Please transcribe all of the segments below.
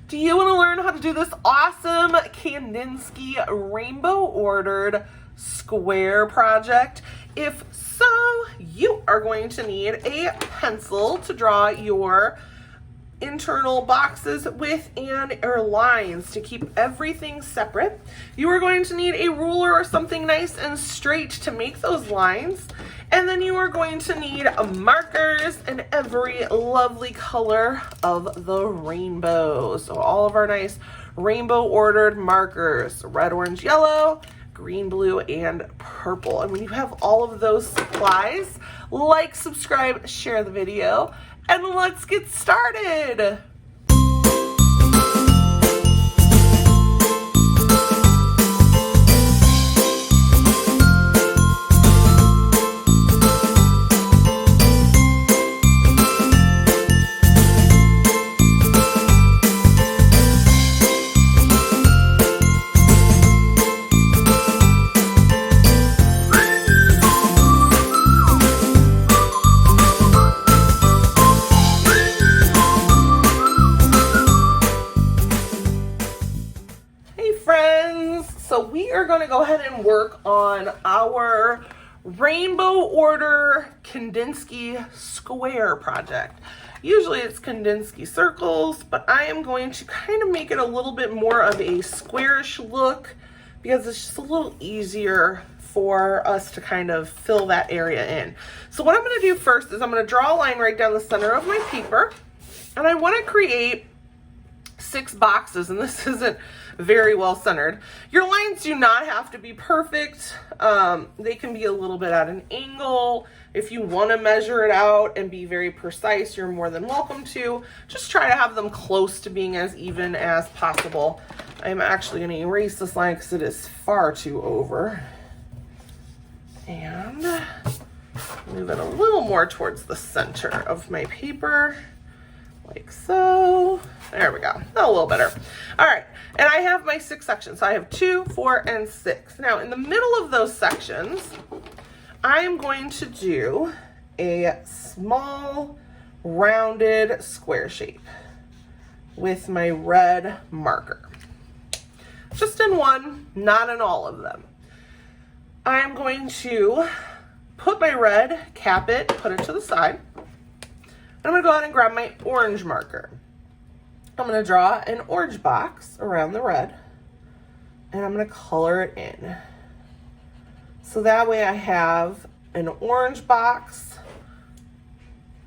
Do you want to learn how to do this awesome Kandinsky rainbow ordered square project? If so, you are going to need a pencil to draw your internal boxes with and or lines to keep everything separate. You are going to need a ruler or something nice and straight to make those lines. And then you are going to need markers in every lovely color of the rainbow. So all of our nice rainbow ordered markers, red, orange, yellow, green, blue, and purple. And when you have all of those supplies, like, subscribe, share the video, and let's get started. So we are going to go ahead and work on our rainbow order Kandinsky square project. Usually it's Kandinsky circles, but I am going to kind of make it a little bit more of a squarish look because it's just a little easier for us to kind of fill that area in. So what I'm going to do first is I'm going to draw a line right down the center of my paper, and I want to create 6 boxes, and this isn't very well centered. Your lines do not have to be perfect. They can be a little bit at an angle. If you want to measure it out and be very precise, you're more than welcome to. Just try to have them close to being as even as possible. I'm actually going to erase this line because it is far too over. And move it a little more towards the center of my paper. Like so. There we go. A little better. All right. And I have my 6 sections. So I have 2, 4, and 6. Now, in the middle of those sections, I am going to do a small, rounded square shape with my red marker. Just in one, not in all of them. I'm going to put my red, cap it, put it to the side. I'm going to go ahead and grab my orange marker. I'm going to draw an orange box around the red, and I'm going to color it in. So that way I have an orange box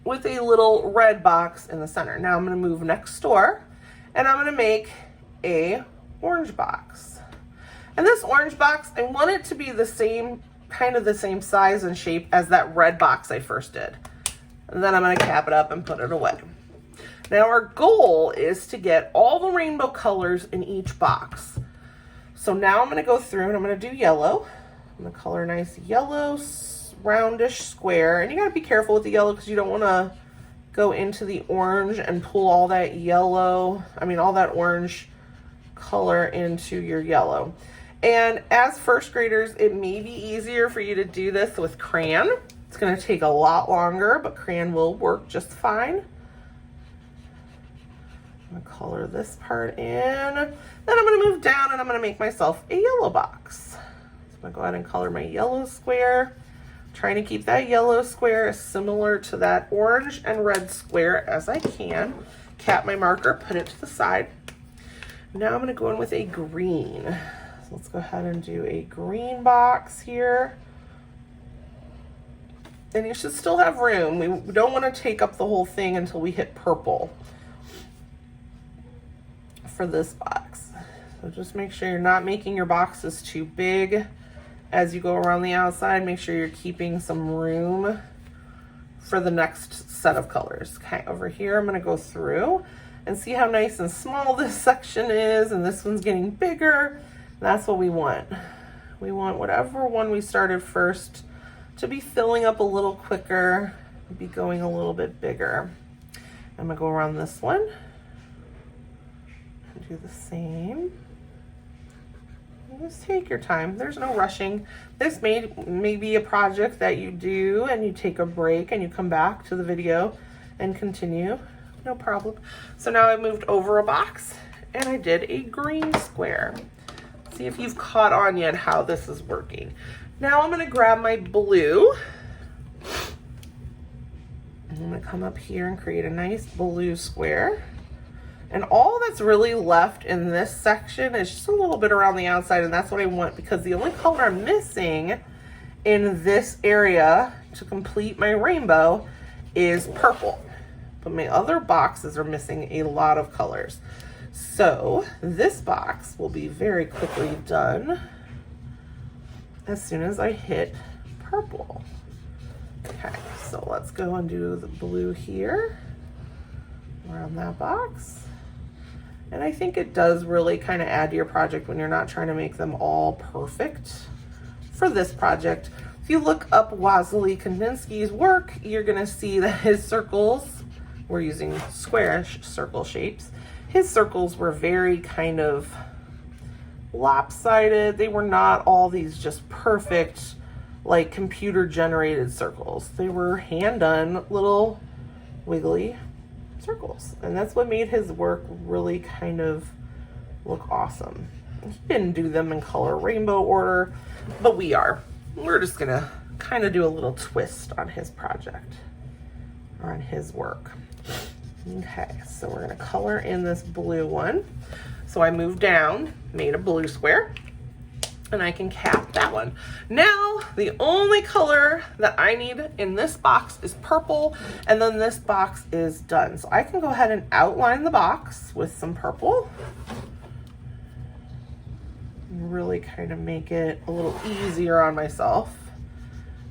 with a little red box in the center. Now I'm going to move next door, and I'm going to make a orange box. And this orange box, I want it to be the same, kind of the same size and shape as that red box I first did. And then I'm going to cap it up and put it away. Now our goal is to get all the rainbow colors in each box. So now I'm going to go through and I'm going to do yellow. I'm going to color a nice yellow roundish square. And you got to be careful with the yellow because you don't want to go into the orange and pull all that yellow, all that orange color into your yellow. And as first graders, it may be easier for you to do this with crayon. It's going to take a lot longer, but crayon will work just fine. I'm going to color this part in. Then I'm going to move down and I'm going to make myself a yellow box. So I'm going to go ahead and color my yellow square. I'm trying to keep that yellow square as similar to that orange and red square as I can. Cap my marker, put it to the side. Now I'm going to go in with a green. So let's go ahead and do a green box here. And you should still have room. We don't want to take up the whole thing until we hit purple for this box. So just make sure you're not making your boxes too big as you go around the outside. Make sure you're keeping some room for the next set of colors. Okay, over here I'm going to go through and see how nice and small this section is, and this one's getting bigger. That's what we want. We want whatever one we started first to be filling up a little quicker, be going a little bit bigger. I'm gonna go around this one and do the same. Just take your time. There's no rushing. This may be a project that you do and you take a break and you come back to the video and continue. No problem. So now I've moved over a box and I did a green square. See if you've caught on yet how this is working. Now I'm going to grab my blue. I'm going to come up here and create a nice blue square. And all that's really left in this section is just a little bit around the outside, and that's what I want because the only color I'm missing in this area to complete my rainbow is purple. But my other boxes are missing a lot of colors. So this box will be very quickly done as soon as I hit purple. Okay, so let's go and do the blue here around that box. And I think it does really kind of add to your project when you're not trying to make them all perfect. For this project, if you look up Wassily Kandinsky's work, you're gonna see that his circles, we're using squarish circle shapes, his circles were very kind of lopsided. They were not all these just perfect, like computer generated circles. They were hand done little wiggly circles. And that's what made his work really kind of look awesome. He didn't do them in color rainbow order, but we're just gonna kind of do a little twist on his project or on his work. Okay, so we're gonna color in this blue one. So I moved down, made a blue square, and I can cap that one. Now, the only color that I need in this box is purple, and then this box is done. So I can go ahead and outline the box with some purple. Really kind of make it a little easier on myself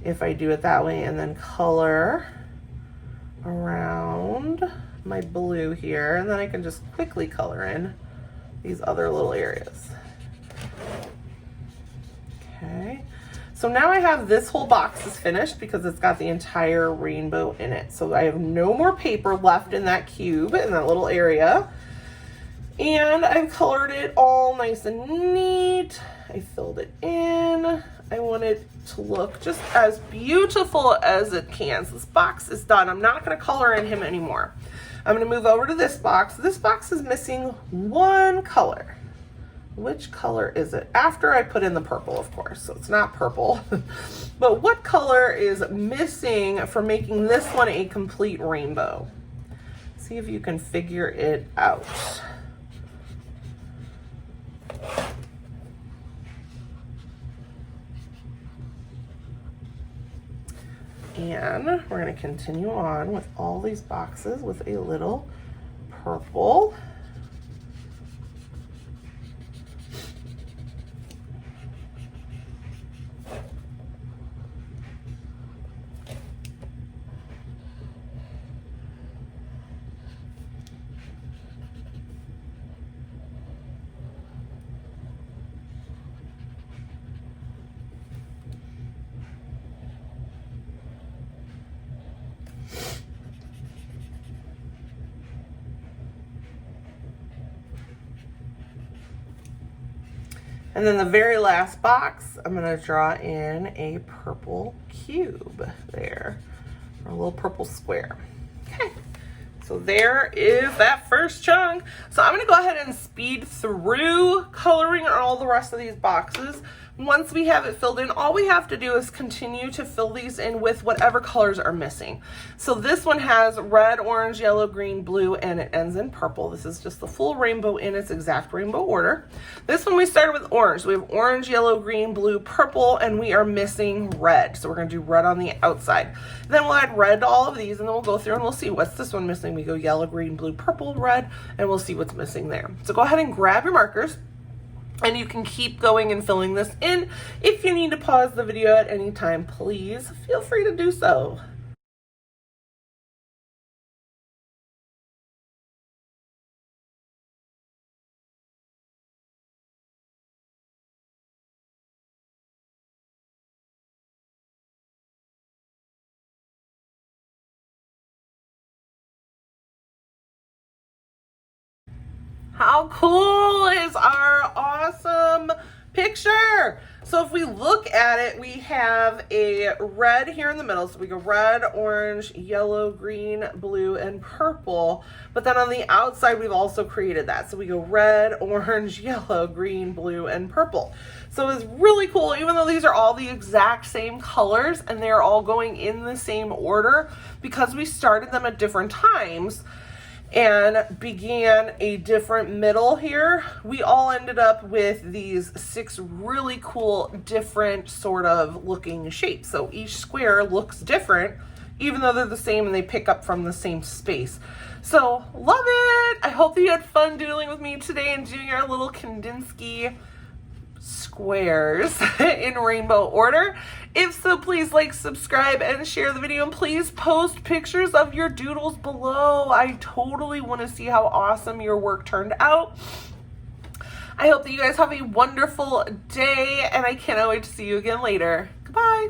if I do it that way, and then color around my blue here, and then I can just quickly color in these other little areas. Okay, so now I have this whole box is finished because it's got the entire rainbow in it. So I have no more paper left in that cube, in that little area. And I've colored it all nice and neat. I filled it in. I want it to look just as beautiful as it can. So this box is done. I'm not gonna color in him anymore. I'm gonna move over to this box. This box is missing one color. Which color is it? After I put in the purple, of course, so it's not purple. But what color is missing for making this one a complete rainbow? See if you can figure it out. And we're going to continue on with all these boxes with a little purple. And then the very last box, I'm gonna draw in a purple cube there, or a little purple square. Okay, so there is that first chunk. So I'm gonna go ahead and speed through coloring on all the rest of these boxes. Once we have it filled in, all we have to do is continue to fill these in with whatever colors are missing. So this one has red, orange, yellow, green, blue, and it ends in purple. This is just the full rainbow in its exact rainbow order. This one we started with orange. We have orange, yellow, green, blue, purple, and we are missing red. So we're gonna do red on the outside. Then we'll add red to all of these, and then we'll go through and we'll see what's this one missing. We go yellow, green, blue, purple, red, and we'll see what's missing there. So go ahead and grab your markers. And you can keep going and filling this in. If you need to pause the video at any time, please feel free to do so. How cool is our awesome picture? So if we look at it, we have a red here in the middle. So we go red, orange, yellow, green, blue, and purple. But then on the outside, we've also created that. So we go red, orange, yellow, green, blue, and purple. So it's really cool, even though these are all the exact same colors and they're all going in the same order, because we started them at different times and began a different middle here, we all ended up with these 6 really cool different sort of looking shapes. So each square looks different even though they're the same and they pick up from the same space. So love it. I hope that you had fun doodling with me today and doing our little Kandinsky squares in rainbow order. If so, please like, subscribe, and share the video, and please post pictures of your doodles below. I totally want to see how awesome your work turned out. I hope that you guys have a wonderful day, and I cannot wait to see you again later. Goodbye.